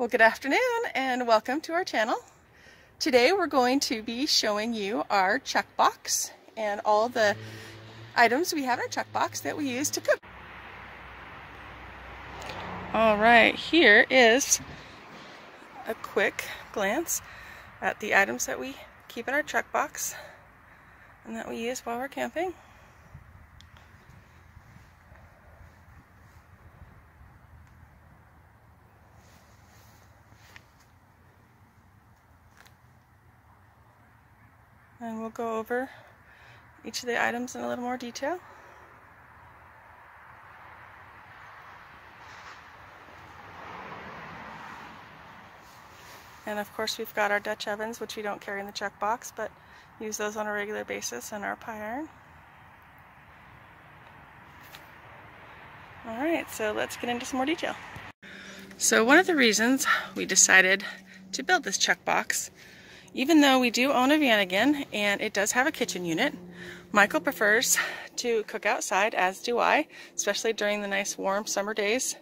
Well, good afternoon and welcome to our channel. Today we're going to be showing you our chuck box and all the items we have in our chuck box that we use to cook. All right, here is a quick glance at the items that we keep in our chuck box and that we use while we're camping. And we'll go over each of the items in a little more detail. And of course we've got our Dutch ovens, which we don't carry in the chuck box, but use those on a regular basis, and our pie iron. Alright, so let's get into some more detail. So one of the reasons we decided to build this chuck box, even though we do own a Vanagon and it does have a kitchen unit, Michael prefers to cook outside, as do I, especially during the nice warm summer days.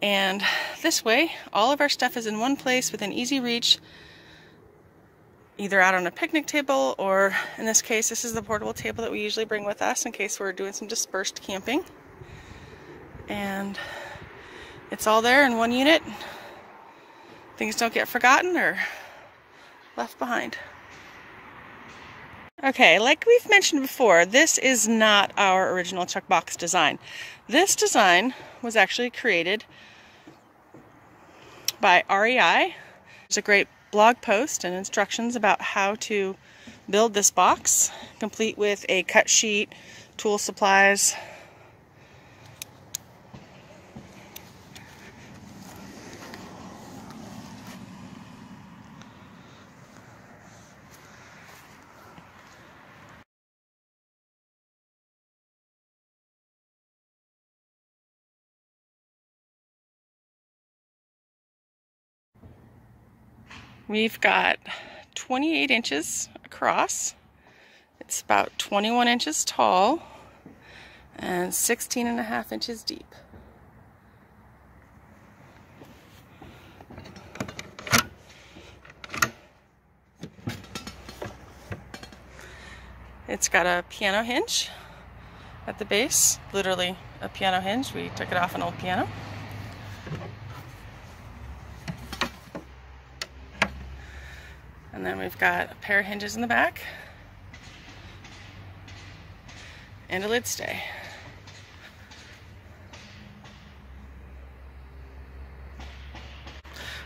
And this way, all of our stuff is in one place within easy reach, either out on a picnic table, or in this case, this is the portable table that we usually bring with us in case we're doing some dispersed camping. And it's all there in one unit. Things don't get forgotten or left behind. Okay, like we've mentioned before, this is not our original chuck box design. This design was actually created by REI. There's a great blog post and instructions about how to build this box, complete with a cut sheet, tool supplies. We've got 28 inches across. It's about 21 inches tall and 16.5 inches deep. It's got a piano hinge at the base, literally a piano hinge. We took it off an old piano. And then we've got a pair of hinges in the back and a lid stay.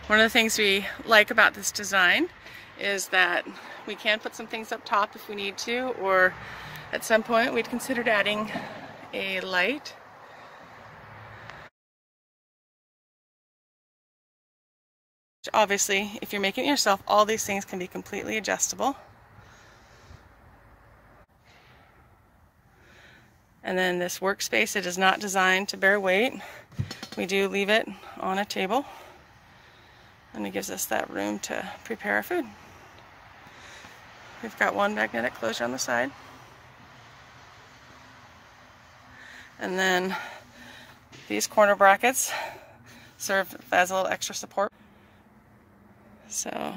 One of the things we like about this design is that we can put some things up top if we need to, or at some point we'd considered adding a light. Obviously, if you're making it yourself, all these things can be completely adjustable. And then this workspace, it is not designed to bear weight. We do leave it on a table, and it gives us that room to prepare our food. We've got one magnetic closure on the side. And then these corner brackets serve as a little extra support. So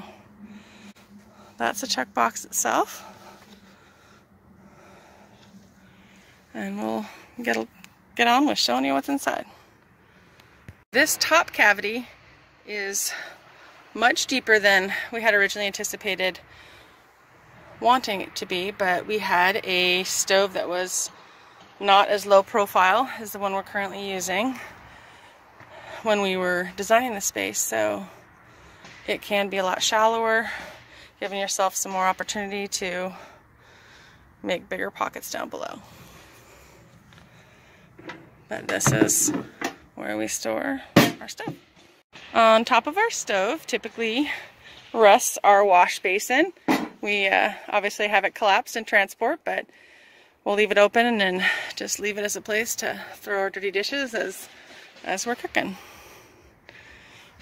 that's the chuck box itself, and we'll get on with showing you what's inside. This top cavity is much deeper than we had originally anticipated wanting it to be, but we had a stove that was not as low profile as the one we're currently using when we were designing the space, so it can be a lot shallower, giving yourself some more opportunity to make bigger pockets down below. But this is where we store our stove. On top of our stove typically rests our wash basin. We obviously have it collapsed in transport, but we'll leave it open and then just leave it as a place to throw our dirty dishes as we're cooking.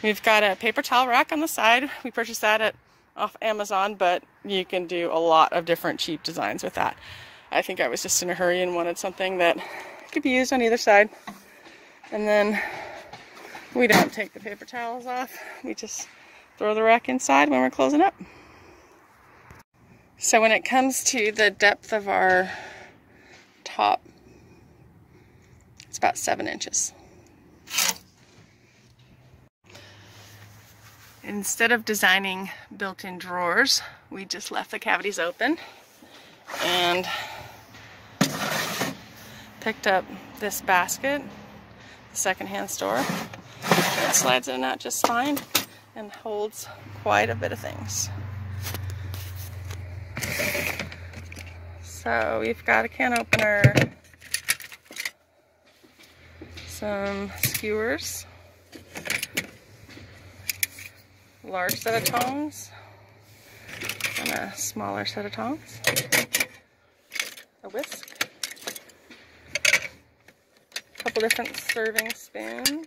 We've got a paper towel rack on the side. We purchased that off Amazon, but you can do a lot of different cheap designs with that. I think I was just in a hurry and wanted something that could be used on either side. And then We don't take the paper towels off. We just throw the rack inside when we're closing up. So when it comes to the depth of our top, it's about 7 inches. Instead of designing built-in drawers, we just left the cavities open and picked up this basket, the secondhand store. It slides in and out just fine and holds quite a bit of things. So we've got a can opener, some skewers, large set of tongs, and a smaller set of tongs, a whisk, a couple different serving spoons,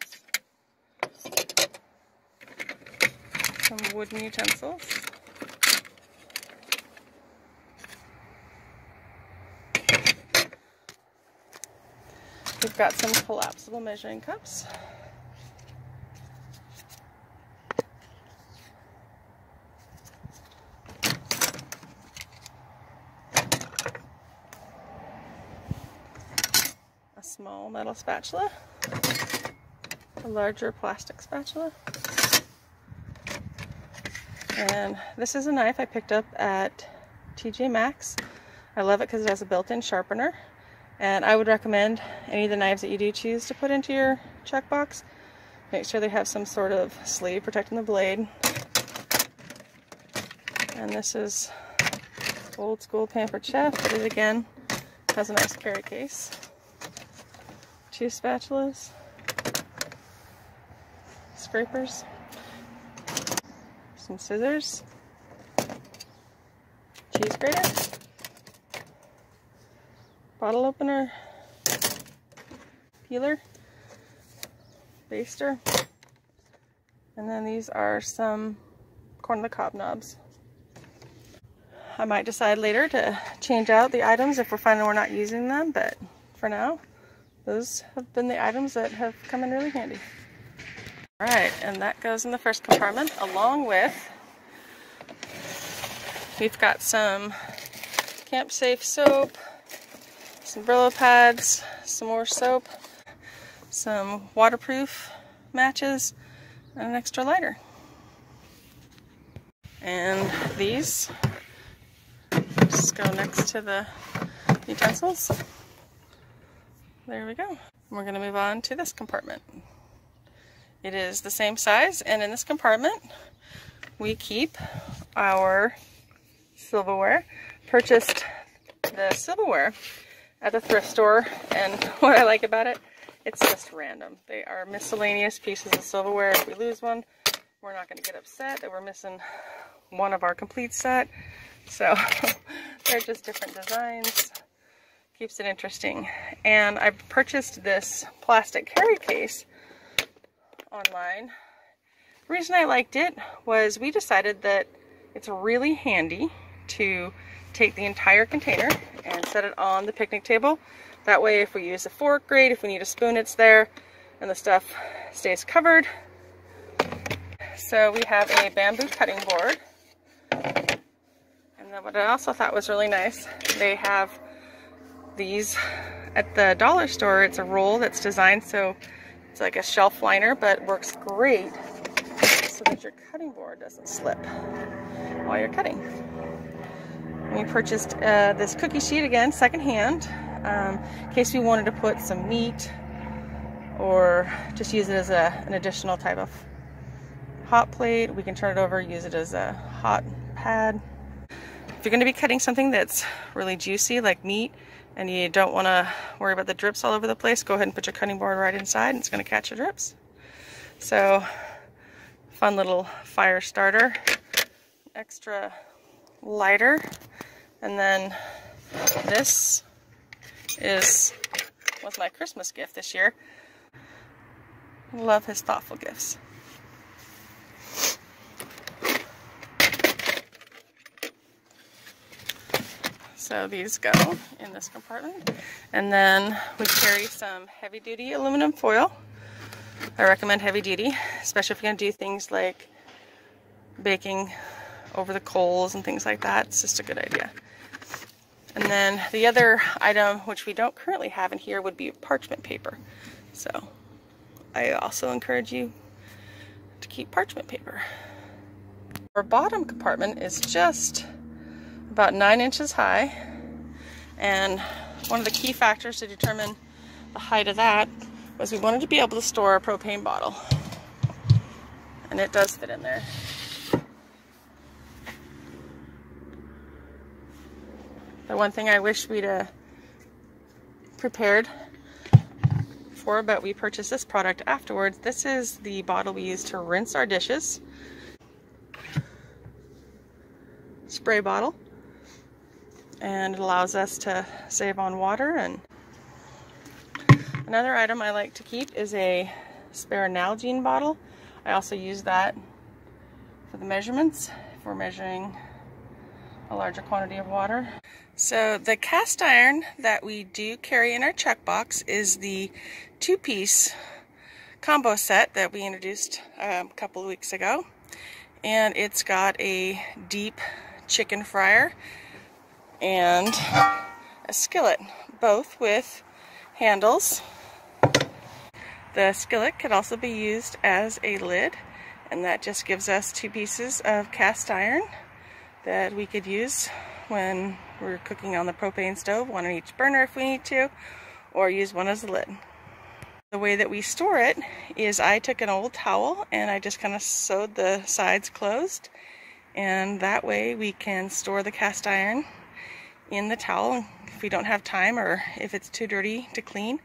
some wooden utensils, we've got some collapsible measuring cups, a small metal spatula, a larger plastic spatula, and this is a knife I picked up at TJ Maxx. I love it because it has a built-in sharpener, and I would recommend any of the knives that you do choose to put into your check box, make sure they have some sort of sleeve protecting the blade. And this is old school Pampered Chef, but it again has a nice carry case. 2 spatulas, scrapers, some scissors, cheese grater, bottle opener, peeler, baster, and then these are some corn on the cob knobs. I might decide later to change out the items if we're finding we're not using them, but for now, those have been the items that have come in really handy. Alright, and that goes in the first compartment, along with, we've got some Camp Safe soap, some Brillo pads, some more soap, some waterproof matches, and an extra lighter. And these just go next to the utensils. There we go. We're going to move on to this compartment. It is the same size, and in this compartment we keep our silverware. Purchased the silverware at the thrift store, and what I like about it, it's just random. They are miscellaneous pieces of silverware. If we lose one, we're not going to get upset that we're missing one of our complete set. So they're just different designs. Keeps it interesting. And I purchased this plastic carry case online. The reason I liked it was we decided that it's really handy to take the entire container and set it on the picnic table. That way if we use a fork, great. If we need a spoon, it's there and the stuff stays covered. So we have a bamboo cutting board. And then what I also thought was really nice, they have these at the dollar store. It's a roll that's designed so it's like a shelf liner, but works great so that your cutting board doesn't slip while you're cutting. We purchased this cookie sheet, again, secondhand, in case we wanted to put some meat or just use it as an additional type of hot plate. We can turn it over, use it as a hot pad. If you're going to be cutting something that's really juicy like meat and you don't want to worry about the drips all over the place, go ahead and put your cutting board right inside and it's going to catch your drips. So, fun little fire starter, extra lighter, and then this was my Christmas gift this year. Love his thoughtful gifts. So these go in this compartment. And then we carry some heavy-duty aluminum foil. I recommend heavy duty, especially if you're going to do things like baking over the coals and things like that. It's just a good idea. And then the other item, which we don't currently have in here, would be parchment paper. So I also encourage you to keep parchment paper. Our bottom compartment is just about 9 inches high, and one of the key factors to determine the height of that was we wanted to be able to store a propane bottle, and it does fit in there. The one thing I wish we'd prepared for, but we purchased this product afterwards. This is the bottle we use to rinse our dishes. Spray bottle, and it allows us to save on water. And another item I like to keep is a spare Nalgene bottle. I also use that for the measurements if we're measuring a larger quantity of water. So the cast iron that we do carry in our check box is the 2-piece combo set that we introduced a couple of weeks ago, and it's got a deep chicken fryer and a skillet, both with handles. The skillet could also be used as a lid, and that just gives us 2 pieces of cast iron that we could use when we're cooking on the propane stove, one on each burner if we need to, or use one as a lid. The way that we store it is I took an old towel and I just kind of sewed the sides closed, and that way we can store the cast iron in the towel if we don't have time or if it's too dirty to clean.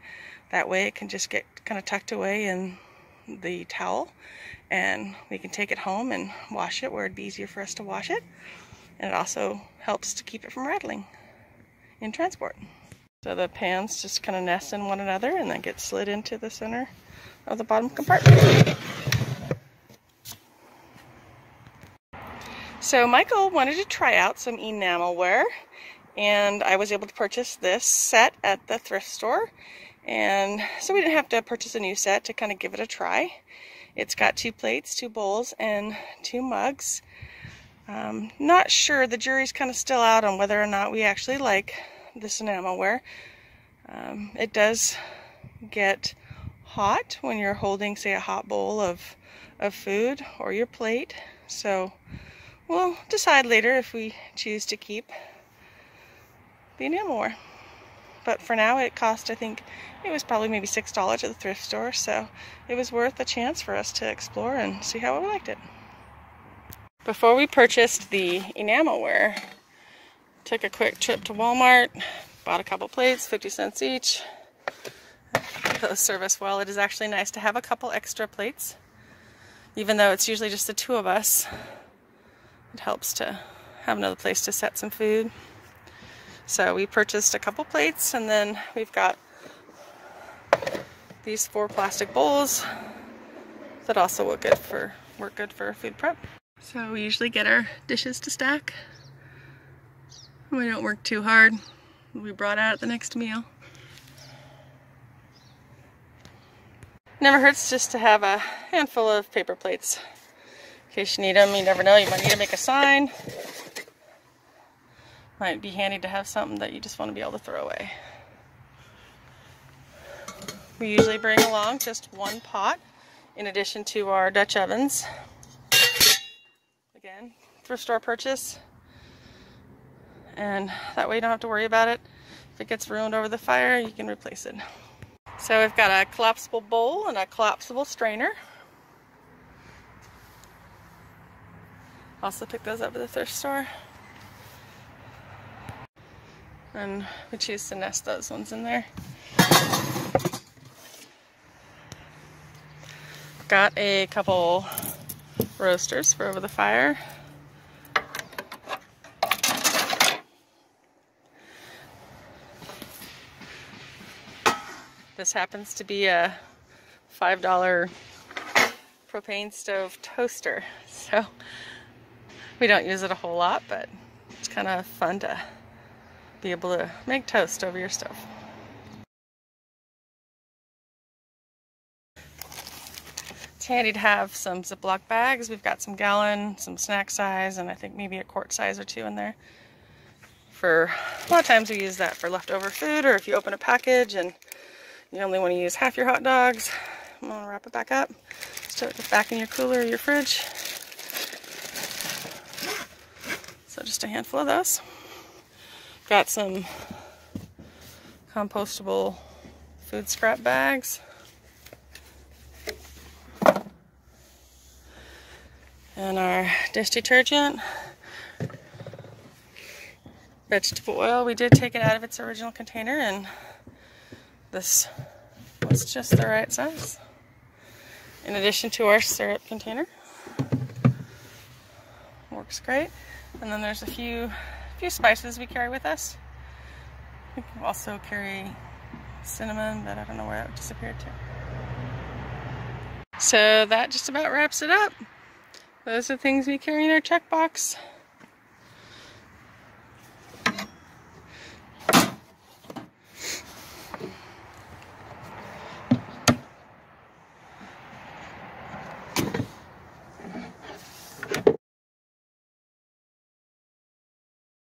That way it can just get kind of tucked away in the towel, and we can take it home and wash it where it'd be easier for us to wash it. And it also helps to keep it from rattling in transport. So the pans just kind of nest in one another and then get slid into the center of the bottom compartment. So Michael wanted to try out some enamelware, and I was able to purchase this set at the thrift store, and so we didn't have to purchase a new set to kind of give it a try. It's got 2 plates, 2 bowls, and 2 mugs. Not sure, the jury's kind of still out on whether or not we actually like this enamelware. It does get hot when you're holding, say, a hot bowl of food or your plate, so we'll decide later if we choose to keep the enamelware. But for now it cost, I think it was probably maybe $6 at the thrift store, so it was worth a chance for us to explore and see how we liked it. Before we purchased the enamelware, took a quick trip to Walmart, bought a couple plates, 50 cents each. Those serve us well. It is actually nice to have a couple extra plates, even though it's usually just the 2 of us. It helps to have another place to set some food. So we purchased a couple plates, and then we've got these 4 plastic bowls that also work good for food prep. So we usually get our dishes to stack. We don't work too hard. We brought out at the next meal. Never hurts just to have a handful of paper plates in case you need them. You never know, you might need to make a sign. Might be handy to have something that you just want to be able to throw away. We usually bring along just 1 pot in addition to our Dutch ovens. Again, thrift store purchase, and that way you don't have to worry about it. If it gets ruined over the fire, you can replace it. So we've got a collapsible bowl and a collapsible strainer. Also picked those up at the thrift store. And we choose to nest those ones in there. Got a couple roasters for over the fire. This happens to be a $5 propane stove toaster, so we don't use it a whole lot, but it's kind of fun to be able to make toast over your stove. handy to have some Ziploc bags. We've got some gallon, some snack size, and I think maybe a quart size or two in there. For a lot of times we use that for leftover food, or if you open a package and you only want to use half your hot dogs, I'm going to wrap it back up. Stick it back in your cooler or your fridge. So just a handful of those. Got some compostable food scrap bags. And our dish detergent. Vegetable oil, we did take it out of its original container, and this was just the right size. In addition to our syrup container. Works great. And then there's a few spices we carry with us. We can also carry cinnamon, but I don't know where it disappeared to. So that just about wraps it up. Those are things we carry in our check box.